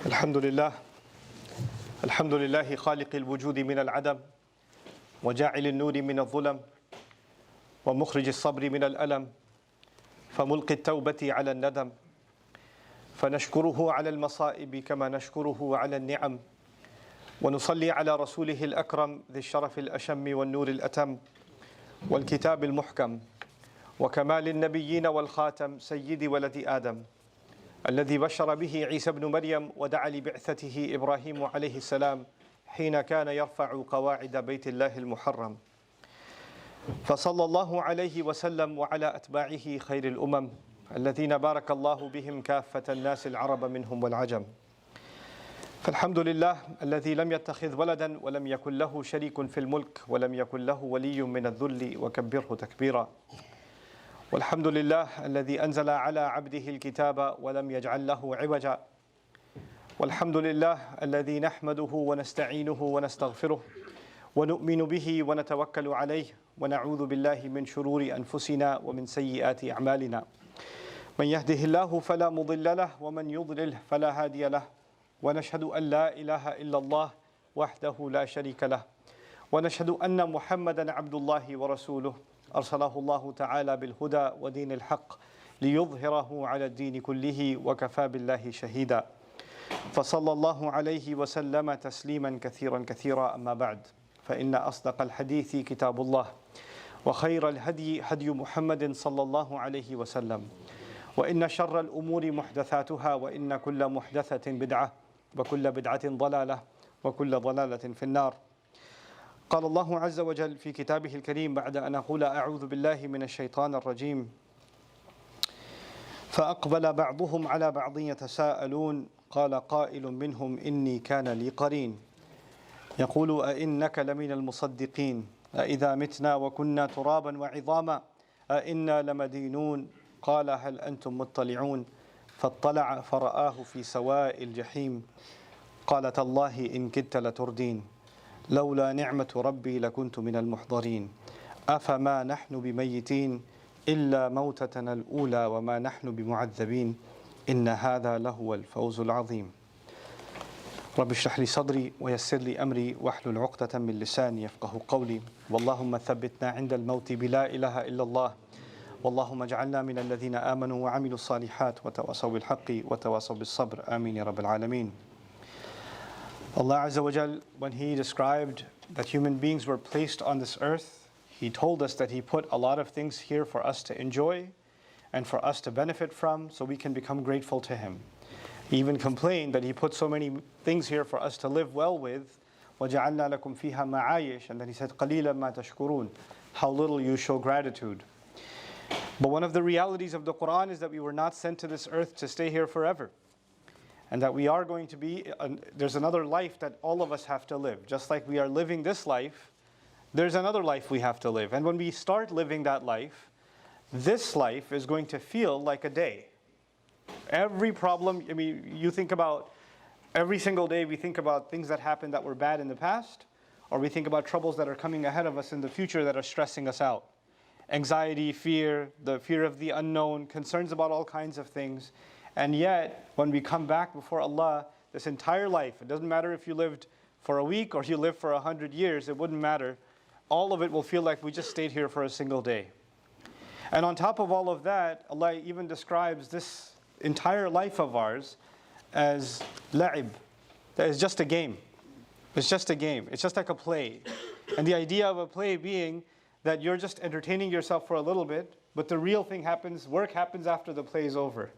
الحمد لله الحمد لله خالق الوجود من العدم وجاعل النور من الظلم ومخرج الصبر من الألم فملقي التوبة على الندم فنشكره على المصائب كما نشكره على النعم ونصلي على رسوله الأكرم ذي الشرف الأشم والنور الأتم والكتاب المحكم وكمال النبيين والخاتم سيد ولد آدم الذي بشر به عيسى بن مريم ودعا لبعثته إبراهيم عليه السلام حين كان يرفع قواعد بيت الله المحرم. فصلى الله عليه وسلم وعلى أتباعه خير الأمم الذين بارك الله بهم كافة الناس العرب منهم والعجم. فالحمد لله الذي لم يتخذ ولدا ولم يكن له شريك في الملك ولم يكن له ولي من الذل وكبره تكبيرا. والحمد لله الذي أنزل على عبده الكتاب ولم يجعل له عوجا. والحمد لله الذي نحمده ونستعينه ونستغفره ونؤمن به ونتوكل عليه ونعوذ بالله من شرور أنفسنا ومن سيئات أعمالنا. من يهده الله فلا مضل له ومن يضلل فلا هادي له. ونشهد أن لا إله إلا الله وحده لا شريك له ونشهد أن محمدا عبد الله ورسوله أرسله الله تعالى بالهدى ودين الحق ليظهره على الدين كله وكفى بالله شهيدا. فصلى الله عليه وسلم تسليما كثيرا كثيرا. أما بعد، فإن أصدق الحديث كتاب الله وخير الهدي هدي محمد صلى الله عليه وسلم وإن شر الأمور محدثاتها وإن كل محدثة بدعة وكل بدعة ضلالة وكل ضلالة في النار. قال الله عز وجل في كتابه الكريم بعد أن أقول أعوذ بالله من الشيطان الرجيم: فأقبل بعضهم على بعض يتساءلون قال قائل منهم إني كان لي قرين يقول أئنك لمن المصدقين أئذا متنا وكنا ترابا وعظاما أئنا لمدينون قال هل أنتم مطلعون فاطلع فرآه في سواء الجحيم قال تالله إن كدت لتردين لولا نعمة ربي لكنت من المحضرين أفما نحن بميتين إلا موتتنا الأولى وما نحن بمعذبين إن هذا لهو الفوز العظيم. رب اشرح لي صدري ويسر لي أمري واحلل عقدة من لساني يفقه قولي. واللهم ثبتنا عند الموت بلا إله إلا الله. واللهم اجعلنا من الذين آمنوا وعملوا الصالحات وتواصوا بالحق وتواصوا بالصبر. آمين يا رب العالمين. Allah Azza wa Jal, when He described that human beings were placed on this earth, He told us that He put a lot of things here for us to enjoy and for us to benefit from so we can become grateful to Him. He even complained that He put so many things here for us to live well with. وَجَعَلْنَا لَكُمْ فِيهَا مَعَايِشْ. And then He said, قَلِيلًا مَا تَشْكُرُونَ. How little you show gratitude. But one of the realities of the Quran is that we were not sent to this earth to stay here forever. And that we are going to be, there's another life that all of us have to live. Just like we are living this life, there's another life we have to live. And when we start living that life, this life is going to feel like a day. Every problem, I mean, you think about, every single day we think about things that happened that were bad in the past, or we think about troubles that are coming ahead of us in the future that are stressing us out. Anxiety, fear, the fear of the unknown, concerns about all kinds of things. And yet, when we come back before Allah, this entire life, it doesn't matter if you lived for a week or you lived for 100 years, it wouldn't matter. All of it will feel like we just stayed here for a single day. And on top of all of that, Allah even describes this entire life of ours as la'ib. That is just a game. It's just a game. It's just like a play. And the idea of a play being that you're just entertaining yourself for a little bit, but the real thing happens, work happens after the play is over.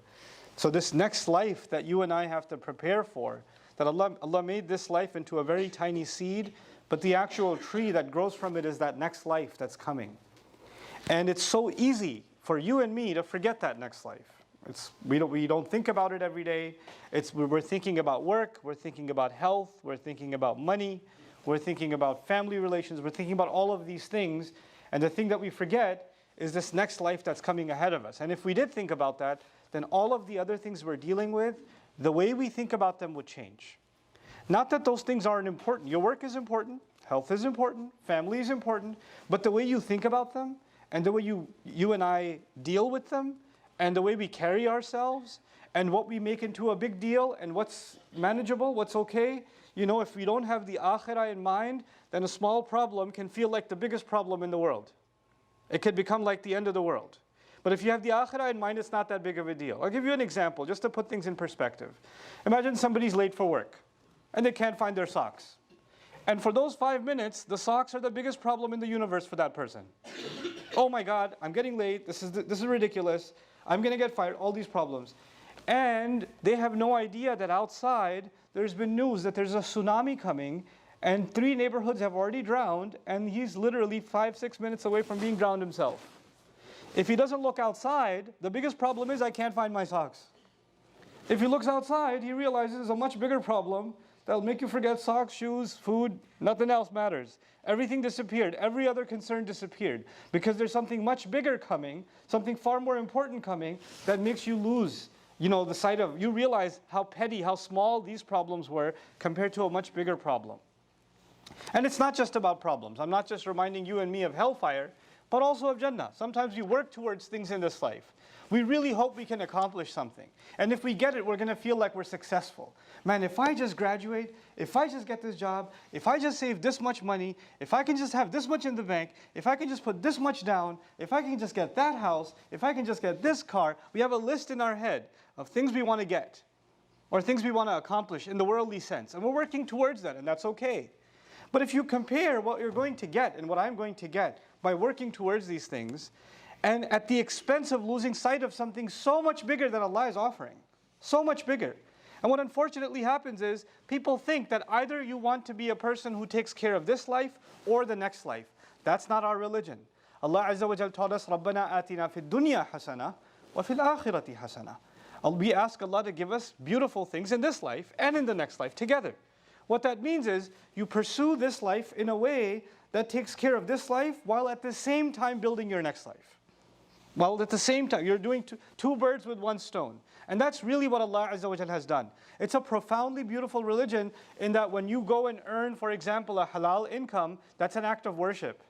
So this next life that you and I have to prepare for, that Allah made this life into a very tiny seed, but the actual tree that grows from it is that next life that's coming. And it's so easy for you and me to forget that next life. We don't think about it every day. We're thinking about work, we're thinking about health, we're thinking about money, we're thinking about family relations, we're thinking about all of these things. And the thing that we forget is this next life that's coming ahead of us. And if we did think about that, then all of the other things we're dealing with, the way we think about them would change. Not that those things aren't important. Your work is important, health is important, family is important, but the way you think about them and the way you and I deal with them and the way we carry ourselves and what we make into a big deal and what's manageable, what's okay. If we don't have the akhirah in mind, then a small problem can feel like the biggest problem in the world. It could become like the end of the world. But if you have the akhirah in mind, it's not that big of a deal. I'll give you an example, just to put things in perspective. Imagine somebody's late for work, and they can't find their socks. And for those 5 minutes, the socks are the biggest problem in the universe for that person. Oh my God, I'm getting late, this is ridiculous, I'm going to get fired, all these problems. And they have no idea that outside, there's been news that there's a tsunami coming, and 3 neighborhoods have already drowned, and he's literally 5-6 minutes away from being drowned himself. If he doesn't look outside, the biggest problem is I can't find my socks. If he looks outside, he realizes there's a much bigger problem that'll make you forget socks, shoes, food, nothing else matters. Everything disappeared. Every other concern disappeared. Because there's something much bigger coming, something far more important coming, that makes you lose, the sight of, you realize how petty, how small these problems were compared to a much bigger problem. And it's not just about problems. I'm not just reminding you and me of hellfire, but also of Jannah. Sometimes we work towards things in this life. We really hope we can accomplish something. And if we get it, we're going to feel like we're successful. Man, if I just graduate, if I just get this job, if I just save this much money, if I can just have this much in the bank, if I can just put this much down, if I can just get that house, if I can just get this car, we have a list in our head of things we want to get or things we want to accomplish in the worldly sense. And we're working towards that, and that's okay. But if you compare what you're going to get and what I'm going to get by working towards these things, and at the expense of losing sight of something so much bigger than Allah is offering, so much bigger. And what unfortunately happens is people think that either you want to be a person who takes care of this life or the next life. That's not our religion. Allah Azza wa Jal taught us, رَبَّنَا آتِنَا فِي الدُّنْيَا حَسَنَةً وَفِي الْآخِرَةِ حَسَنَةً. We ask Allah to give us beautiful things in this life and in the next life together. What that means is you pursue this life in a way that takes care of this life while at the same time building your next life. Well, at the same time, you're doing two birds with one stone. And that's really what Allah Azza wa Jal has done. It's a profoundly beautiful religion in that when you go and earn, for example, a halal income, that's an act of worship.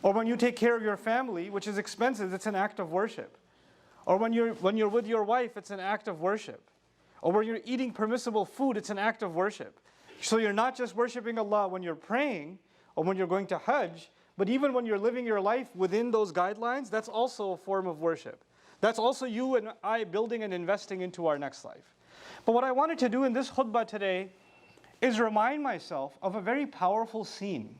Or when you take care of your family, which is expensive, it's an act of worship. Or when you're with your wife, it's an act of worship. Or when you're eating permissible food, it's an act of worship. So you're not just worshiping Allah when you're praying or when you're going to Hajj, but even when you're living your life within those guidelines, that's also a form of worship. That's also you and I building and investing into our next life. But what I wanted to do in this khutbah today is remind myself of a very powerful scene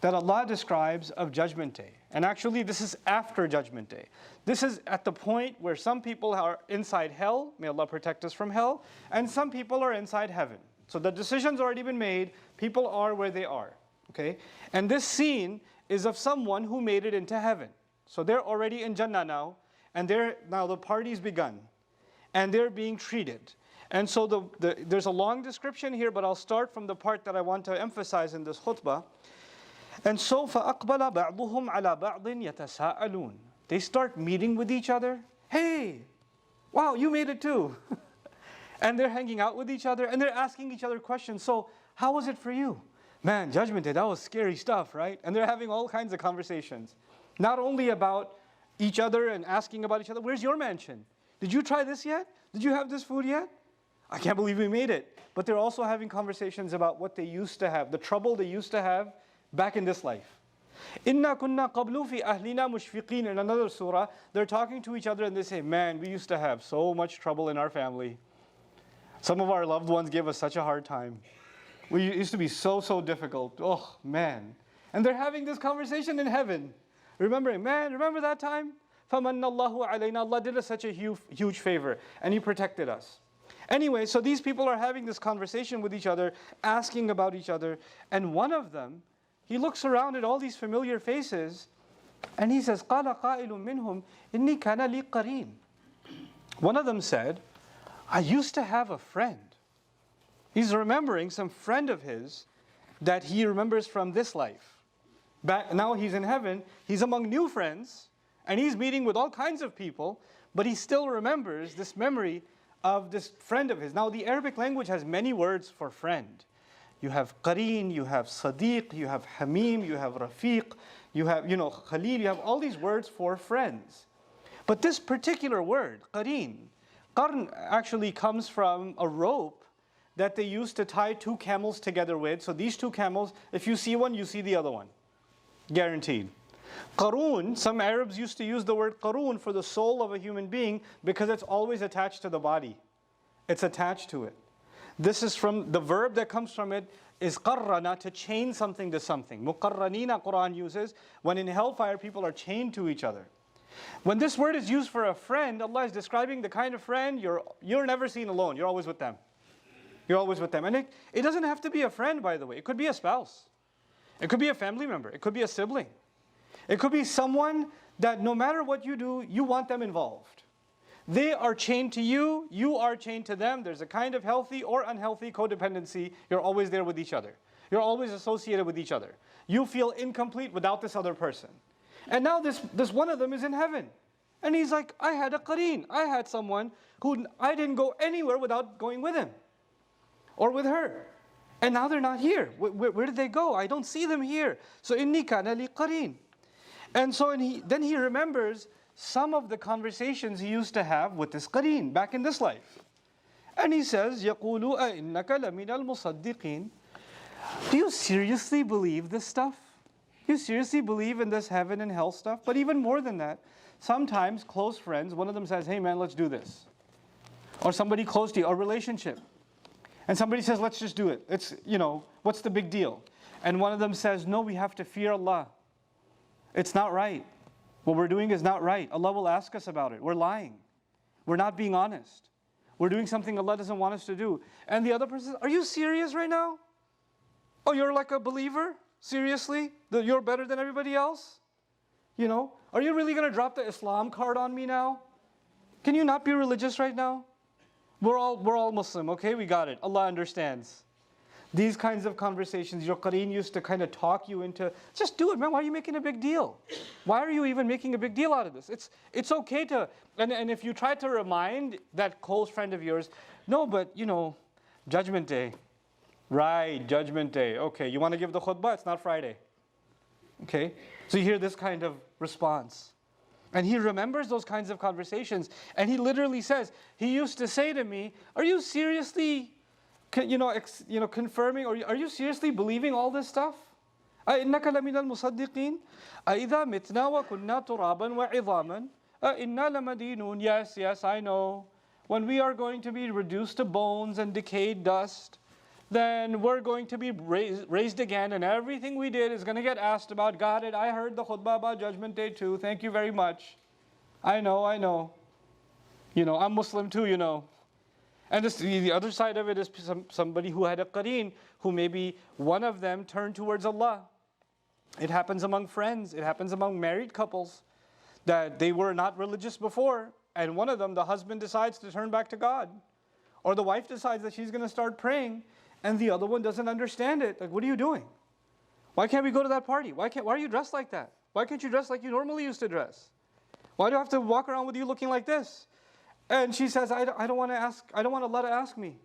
that Allah describes of Judgment Day. And actually this is after Judgment Day. This is at the point where some people are inside hell, may Allah protect us from hell, and some people are inside heaven. So the decision's already been made, people are where they are. Okay? And this scene is of someone who made it into heaven. So they're already in Jannah now, and now the party's begun, and they're being treated. And so there's a long description here, but I'll start from the part that I want to emphasize in this khutbah. And so فَأَقْبَلَ بَعْضُهُمْ عَلَى بَعْضٍ يَتَسَاءَلُونَ. They start meeting with each other. Hey, wow, you made it too. And they're hanging out with each other, and they're asking each other questions. So how was it for you? Man, Judgment Day, that was scary stuff, right? And they're having all kinds of conversations. Not only about each other and asking about each other. Where's your mansion? Did you try this yet? Did you have this food yet? I can't believe we made it. But they're also having conversations about what they used to have, the trouble they used to have back in this life. إِنَّا كُنَّا قَبْلُ فِي أَهْلِنَا مُشْفِقِينَ. In another surah, they're talking to each other and they say, man, we used to have so much trouble in our family. Some of our loved ones gave us such a hard time. We used to be so difficult. Oh, man. And they're having this conversation in heaven. Remembering, man, remember that time? فَمَنَّ اللَّهُ عَلَيْنَا. Allah did us such a huge favor, and He protected us. Anyway, so these people are having this conversation with each other, asking about each other, and one of them, he looks around at all these familiar faces, and he says, قَالَ قَائِلٌ مِّنْهُمْ إِنِّي كَانَ لِي قَرِينٌ. One of them said, I used to have a friend. He's remembering some friend of his that he remembers from this life. Now he's in heaven, he's among new friends, and he's meeting with all kinds of people, but he still remembers this memory of this friend of his. Now the Arabic language has many words for friend. You have qareen, you have sadiq, you have hamim, you have rafiq, you have, khalil, you have all these words for friends. But this particular word, qareen, Qarn actually comes from a rope that they used to tie two camels together with. So these two camels, if you see one, you see the other one. Guaranteed. Qaroon, some Arabs used to use the word qaroon for the soul of a human being because it's always attached to the body. It's attached to it. This is from, the verb that comes from it is qarrana, to chain something to something. Muqarranina Quran uses when in hellfire people are chained to each other. When this word is used for a friend, Allah is describing the kind of friend you're never seen alone. You're always with them. You're always with them. And it doesn't have to be a friend, by the way. It could be a spouse. It could be a family member. It could be a sibling. It could be someone that no matter what you do, you want them involved. They are chained to you. You are chained to them. There's a kind of healthy or unhealthy codependency. You're always there with each other. You're always associated with each other. You feel incomplete without this other person. And now this one of them is in heaven. And he's like, I had a qareen. I had someone who I didn't go anywhere without going with him. Or with her. And now they're not here. Where did they go? I don't see them here. So inni kana li qareen. And so then he remembers some of the conversations he used to have with this qareen back in this life. And he says, يَقُولُ أَإِنَّكَ لَمِنَ الْمُصَدِّقِينَ. Do you seriously believe this stuff? You seriously believe in this heaven and hell stuff? But even more than that, sometimes close friends, one of them says, hey man, let's do this. Or somebody close to you, a relationship. And somebody says, let's just do it. It's, what's the big deal? And one of them says, no, we have to fear Allah. It's not right. What we're doing is not right. Allah will ask us about it. We're lying. We're not being honest. We're doing something Allah doesn't want us to do. And the other person says, are you serious right now? Oh, you're like a believer? Seriously? That you're better than everybody else? Are you really going to drop the Islam card on me now? Can you not be religious right now? We're all Muslim, okay? We got it. Allah understands. These kinds of conversations, your qareen used to kind of talk you into, just do it, man. Why are you making a big deal? Why are you even making a big deal out of this? It's okay to, and if you try to remind that close friend of yours, no, but Judgment Day. Right, Judgment Day. Okay, you want to give the khutbah? It's not Friday. Okay, so you hear this kind of response. And he remembers those kinds of conversations. And he literally says, he used to say to me, are you seriously, confirming, or are you seriously believing all this stuff? أَإِنَّكَ لَمِنَ الْمُصَدِّقِينَ أَإِذَا مِتْنَا وَكُنَّا تُرَابًا وَعِظَامًا أَإِنَّا لَمَدِينُونَ. Yes, I know. When we are going to be reduced to bones and decayed dust, then we're going to be raised again, and everything we did is going to get asked about. Got it. I heard the khutbah about Judgment Day too. Thank you very much. I know. I'm Muslim too, And the other side of it is somebody who had a qareen, who maybe one of them turned towards Allah. It happens among friends. It happens among married couples that they were not religious before, and one of them, the husband, decides to turn back to God. Or the wife decides that she's going to start praying, and the other one doesn't understand it. Like, what are you doing? Why can't we go to that party? Why are you dressed like that? Why can't you dress like you normally used to dress? Why do I have to walk around with you looking like this? And she says, I don't want Allah to ask me.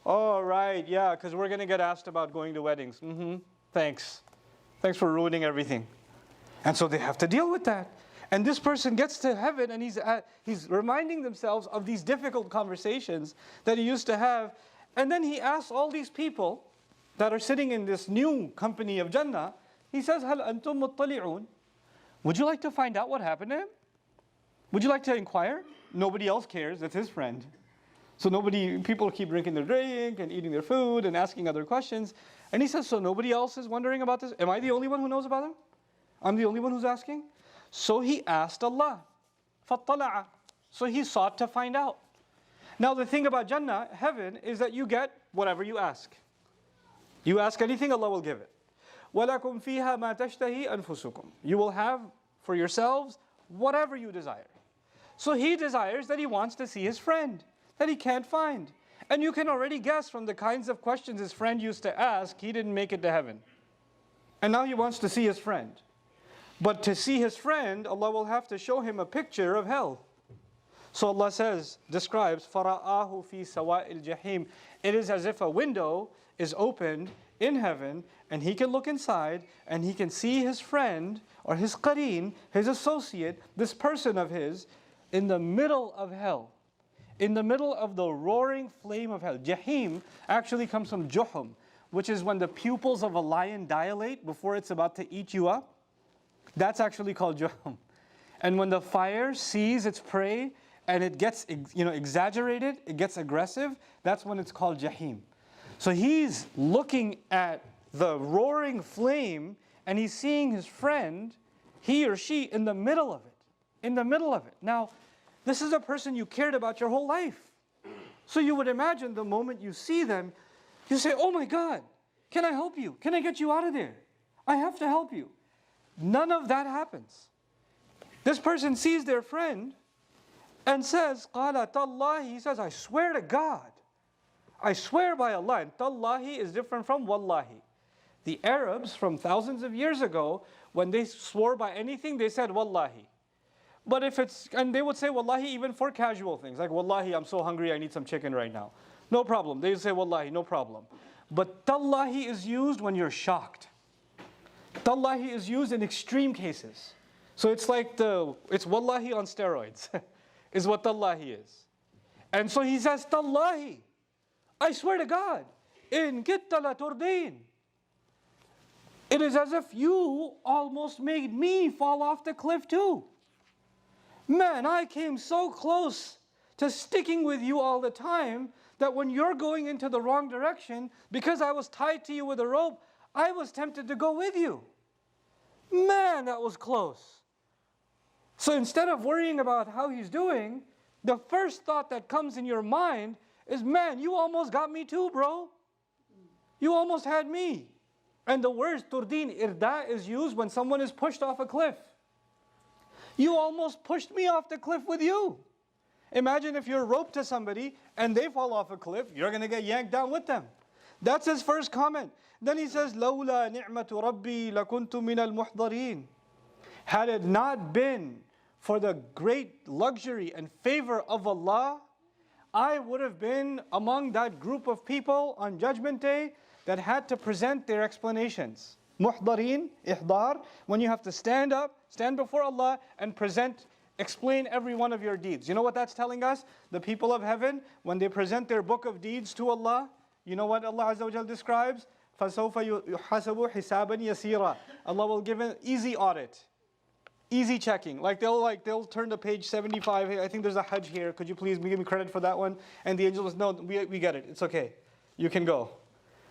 Oh, right, yeah, because we're going to get asked about going to weddings. Thanks. Thanks for ruining everything. And so they have to deal with that. And this person gets to heaven, and he's reminding themselves of these difficult conversations that he used to have. And then he asks all these people that are sitting in this new company of Jannah, he says, هَلْ أَنْتُمْ مُطَّلِعُونَ. Would you like to find out what happened to him? Would you like to inquire? Nobody else cares. It's his friend. So people keep drinking their drink and eating their food and asking other questions. And he says, so nobody else is wondering about this? Am I the only one who knows about him? I'm the only one who's asking? So he asked Allah. فَطَّلَعَ. So he sought to find out. Now the thing about Jannah, heaven, is that you get whatever you ask. You ask anything, Allah will give it. وَلَكُمْ فِيهَا مَا تَشْتَهِي أَنفُسُكُمْ. You will have for yourselves whatever you desire. So he desires that he wants to see his friend, that he can't find. And you can already guess from the kinds of questions his friend used to ask, he didn't make it to heaven. And now he wants to see his friend. But to see his friend, Allah will have to show him a picture of hell. So Allah describes, فَرَآهُ فِي سَوَاءِ الْجَحِيمِ. It is as if a window is opened in heaven, and he can look inside, and he can see his friend, or his qareen, his associate, this person of his, in the middle of hell. in the middle of the roaring flame of hell. Jahim actually comes from juhum, which is when the pupils of a lion dilate before it's about to eat you up. That's actually called juhum. And when the fire sees its prey and it gets exaggerated, it gets aggressive, that's when it's called jahim. So he's looking at the roaring flame and he's seeing his friend, he or she, in the middle of it. In the middle of it. Now, this is a person you cared about your whole life. So you would imagine the moment you see them, you say, oh my God, can I help you? Can I get you out of there? I have to help you. None of that happens. This person sees their friend and says, قَالَ تَاللَّهِ, he says, I swear to God. I swear by Allah. And tallahi is different from wallahi. The Arabs from thousands of years ago, when they swore by anything, they said wallahi. But if it's, and they would say wallahi even for casual things, like wallahi, I'm so hungry, I need some chicken right now. No problem. They would say wallahi, no problem. But tallahi is used when you're shocked. Tallahi is used in extreme cases. So it's like it's wallahi on steroids, is what tallahi is. And so he says, tallahi, I swear to God, in kitta la turdin. It is as if you almost made me fall off the cliff too. Man, I came so close to sticking with you all the time that when you're going into the wrong direction, because I was tied to you with a rope, I was tempted to go with you. Man, that was close. So instead of worrying about how he's doing, the first thought that comes in your mind is, man, you almost got me too, bro. You almost had me. And the word turdin, irda, is used when someone is pushed off a cliff. You almost pushed me off the cliff with you. Imagine if you're roped to somebody and they fall off a cliff, you're going to get yanked down with them. That's his first comment. Then he says, لَوْلَا نِعْمَةُ رَبِّي لَكُنْتُ مِنَ الْمُحْضَرِينَ. Had it not been for the great luxury and favor of Allah, I would have been among that group of people on Judgment Day that had to present their explanations. Muhdareen, ihdar, when you have to stand up, stand before Allah and explain every one of your deeds. You know what that's telling us? The people of heaven, when they present their book of deeds to Allah, you know what Allah Azza wa Jal describes? فَسَوْفَ يُحَاسَبُ حِسَابًا يَسِيرًا. Allah will give an easy audit. Easy checking. They'll turn to page 75. Hey, I think there's a Hajj here. Could you please give me credit for that one? And the angel was, no, we get it. It's okay. You can go.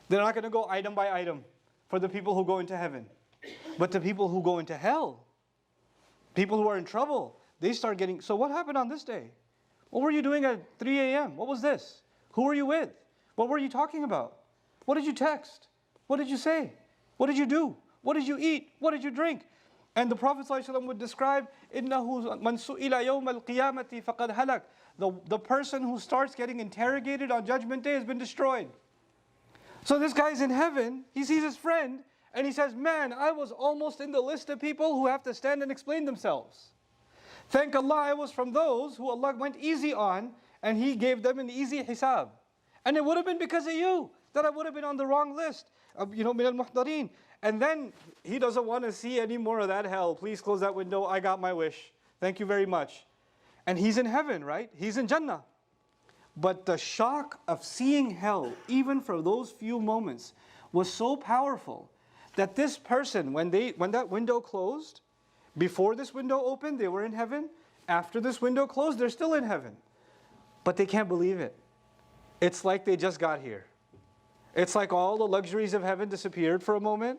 They're not going to go item by item for the people who go into heaven. But the people who go into hell, people who are in trouble, they start getting, so what happened on this day? What were you doing at 3 a.m.? What was this? Who were you with? What were you talking about? What did you text? What did you say? What did you do? What did you eat? What did you drink? And the Prophet ﷺ would describe, إِنَّهُ مَنْ سُئِلَ يَوْمَ الْقِيَامَةِ فَقَدْ هَلَكَ. The person who starts getting interrogated on Judgment Day has been destroyed. So this guy's in heaven, he sees his friend, and he says, man, I was almost in the list of people who have to stand and explain themselves. Thank Allah, I was from those who Allah went easy on, and He gave them an easy hisab. And it would have been because of you that I would have been on the wrong list. Min al-muhdareen. And then he doesn't want to see any more of that hell. Please close that window. I got my wish. Thank you very much. And he's in heaven, right? He's in Jannah. But the shock of seeing hell, even for those few moments, was so powerful that this person, when that window closed, before this window opened, they were in heaven. After this window closed, they're still in heaven. But they can't believe it. It's like they just got here. It's like all the luxuries of heaven disappeared for a moment,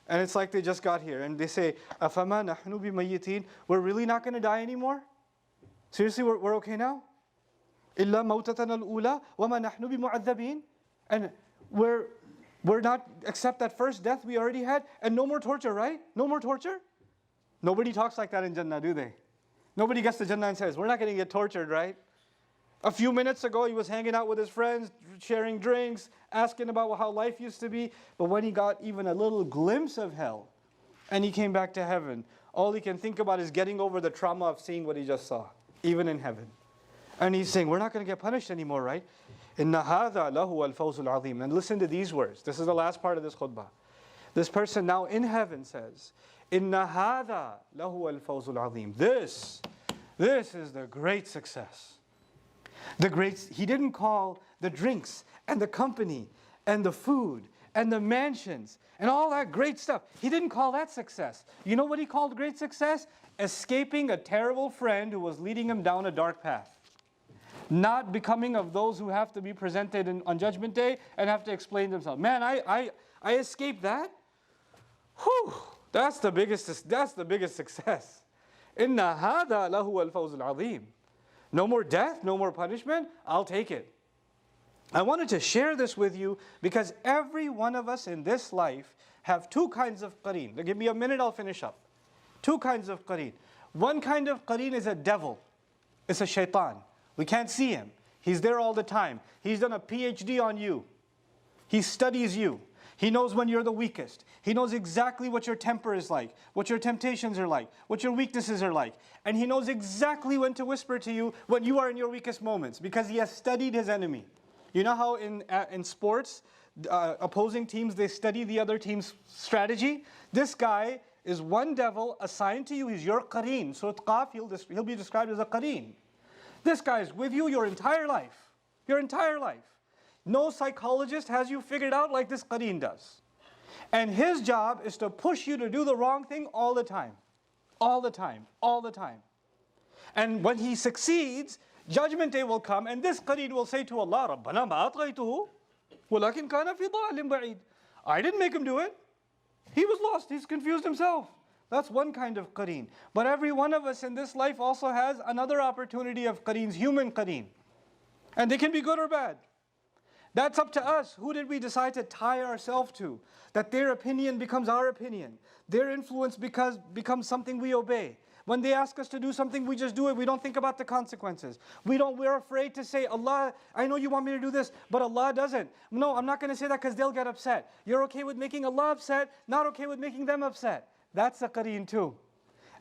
and it's like they just got here. And they say, أَفَمَا نَحْنُ بِمَيِّتِينَ. We're really not going to die anymore? Seriously, we're okay now? إِلَّا مَوْتَتَنَا الْأُولَى وَمَا نَحْنُ بِمُعَذَّبِينَ. And we're not, except that first death we already had, and no more torture, right? No more torture? Nobody talks like that in Jannah, do they? Nobody gets to Jannah and says, we're not going to get tortured, right? A few minutes ago, he was hanging out with his friends, sharing drinks, asking about how life used to be. But when he got even a little glimpse of hell, and he came back to heaven, all he can think about is getting over the trauma of seeing what he just saw, even in heaven. And he's saying, we're not going to get punished anymore, right? إِنَّ هَذَا لَهُوَ الْفَوْزُ الْعَظِيمُ. And listen to these words. This is the last part of this khutbah. This person now in heaven says, إِنَّ هَذَا لَهُوَ الْفَوْزُ الْعَظِيمُ. This is the great success. He didn't call the drinks and the company and the food and the mansions and all that great stuff. He didn't call that success. You know what he called great success? Escaping a terrible friend who was leading him down a dark path. Not becoming of those who have to be presented on Judgment Day and have to explain themselves. Man, I escaped that. Whew, that's the biggest success. Inna hada lahu al-fawz al-azim. No more death, no more punishment. I'll take it. I wanted to share this with you because every one of us in this life have two kinds of qareen. Give me a minute, I'll finish up. Two kinds of qareen. One kind of qareen is a devil. It's a shaitan. We can't see him. He's there all the time. He's done a PhD on you. He studies you. He knows when you're the weakest. He knows exactly what your temper is like, what your temptations are like, what your weaknesses are like. And he knows exactly when to whisper to you when you are in your weakest moments because he has studied his enemy. You know how in sports, opposing teams, they study the other team's strategy? This guy is one devil assigned to you. He's your qareen. So at Qaf, he'll be described as a qareen. This guy is with you your entire life. Your entire life. No psychologist has you figured out like this qareen does. And his job is to push you to do the wrong thing all the time. All the time. All the time. And when he succeeds, Judgment Day will come and this qareen will say to Allah, رَبَّنَا مَا أَطْغَيْتُهُ وَلَكِنْ كَانَ فِي ضَلَالٍ بَعِيدٍ. I didn't make him do it. He was lost. He's confused himself. That's one kind of qareen. But every one of us in this life also has another opportunity of qareens, human qareen. And they can be good or bad. That's up to us. Who did we decide to tie ourselves to? That their opinion becomes our opinion. Their influence becomes something we obey. When they ask us to do something, we just do it. We don't think about the consequences. We're afraid to say, Allah, I know you want me to do this, but Allah doesn't. No, I'm not going to say that because they'll get upset. You're okay with making Allah upset, not okay with making them upset. That's a qareen too.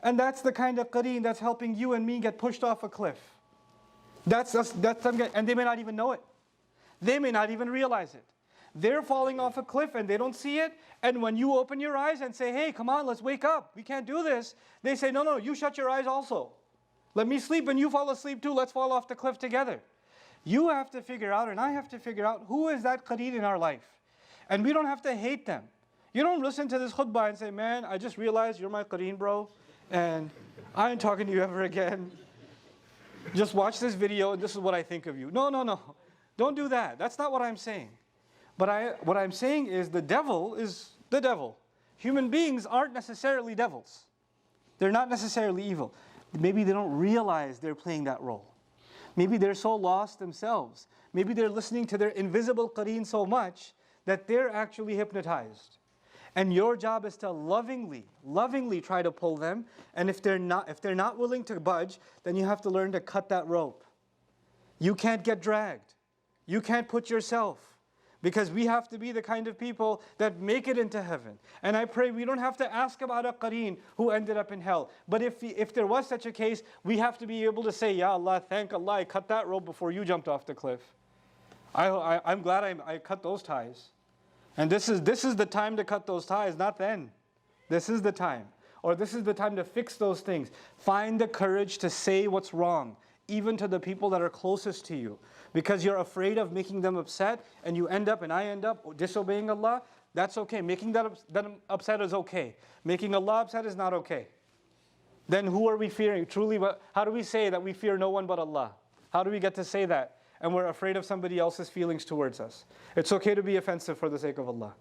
And that's the kind of qareen that's helping you and me get pushed off a cliff. And they may not even know it. They may not even realize it. They're falling off a cliff and they don't see it. And when you open your eyes and say, hey, come on, let's wake up. We can't do this. They say, no, you shut your eyes also. Let me sleep and you fall asleep too. Let's fall off the cliff together. You have to figure out and I have to figure out who is that qareen in our life. And we don't have to hate them. You don't listen to this khutbah and say, man, I just realized you're my qareen, bro. And I ain't talking to you ever again. Just watch this video and this is what I think of you. No. Don't do that. That's not what I'm saying. But what I'm saying is the devil is the devil. Human beings aren't necessarily devils. They're not necessarily evil. Maybe they don't realize they're playing that role. Maybe they're so lost themselves. Maybe they're listening to their invisible qareen so much that they're actually hypnotized. And your job is to lovingly try to pull them. And if they're not willing to budge, then you have to learn to cut that rope. You can't get dragged. You can't put yourself. Because we have to be the kind of people that make it into heaven. And I pray we don't have to ask about a qareen who ended up in hell. But if there was such a case, we have to be able to say, Ya Allah, thank Allah, I cut that rope before you jumped off the cliff. I'm glad I cut those ties. And this is the time to cut those ties, not then. This is the time. Or this is the time to fix those things. Find the courage to say what's wrong, even to the people that are closest to you. Because you're afraid of making them upset, and you end up, and I end up, disobeying Allah. That's okay. Making them upset is okay. Making Allah upset is not okay. Then who are we fearing? Truly, how do we say that we fear no one but Allah? How do we get to say that? And we're afraid of somebody else's feelings towards us. It's okay to be offensive for the sake of Allah.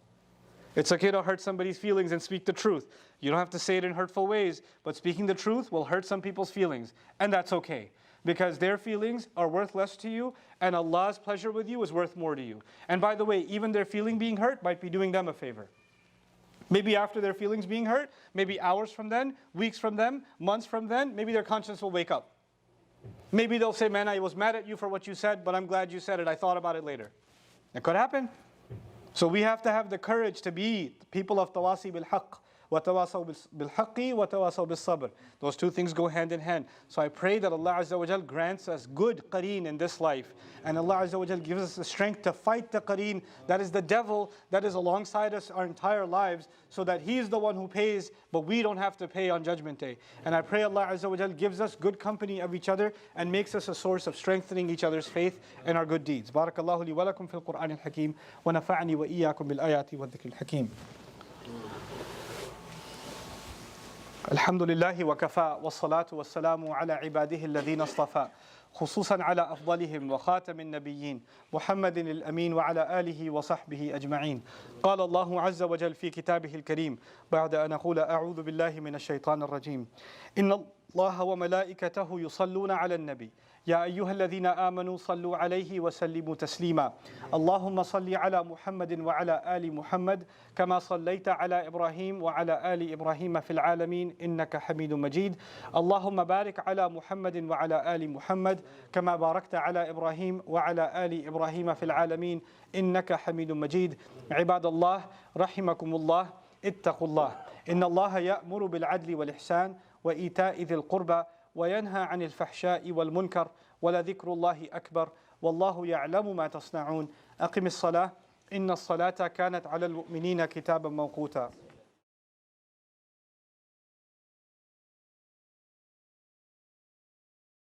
It's okay to hurt somebody's feelings and speak the truth. You don't have to say it in hurtful ways, but speaking the truth will hurt some people's feelings. And that's okay. Because their feelings are worth less to you, and Allah's pleasure with you is worth more to you. And by the way, even their feeling being hurt might be doing them a favor. Maybe after their feelings being hurt, maybe hours from then, weeks from then, months from then, maybe their conscience will wake up. Maybe they'll say, man, I was mad at you for what you said, but I'm glad you said it. I thought about it later. It could happen. So we have to have the courage to be people of tawasi bil haqq, وَتَوَاصَوْا بِالْحَقِّ وَتَوَاصَوْا بِالصَّبْرِ. Those two things go hand in hand. So I pray that Allah Azza wa Jal grants us good qareen in this life. And Allah Azza wa Jal gives us the strength to fight the qareen, that is the devil, that is alongside us our entire lives, so that he is the one who pays, but we don't have to pay on Judgment Day. And I pray Allah Azza wa Jal gives us good company of each other and makes us a source of strengthening each other's faith and our good deeds. Barakallahu li wa lakum fil Qur'an al-Hakim wa nafa'ani wa iyyakum bil ayati wa dhikr al-Hakim. الحمد لله وكفى والصلاة والسلام على عباده الذين اصطفى خصوصا على أفضلهم وخاتم النبيين محمد الأمين وعلى آله وصحبه أجمعين. قال الله عز وجل في كتابه الكريم بعد أن أقول أعوذ بالله من الشيطان الرجيم إن الله وملائكته يصلون على النبي يا أيها الذين آمنوا صلوا عليه وسلموا تسليما اللهم صل على محمد وعلى آل محمد كما صليت على إبراهيم وعلى آل إبراهيم في العالمين إنك حميد مجيد اللهم بارك على محمد وعلى آل محمد كما باركت على إبراهيم وعلى آل إبراهيم في العالمين إنك حميد مجيد. عباد الله رحمكم الله اتقوا الله إن الله يأمر بالعدل والإحسان وإيتاء ذي القربى وينهى عن الفحشاء والمنكر ولذكر الله أكبر والله يعلم ما تصنعون. أقم الصلاة إن الصلاة كانت على المؤمنين كتابا موقوتا.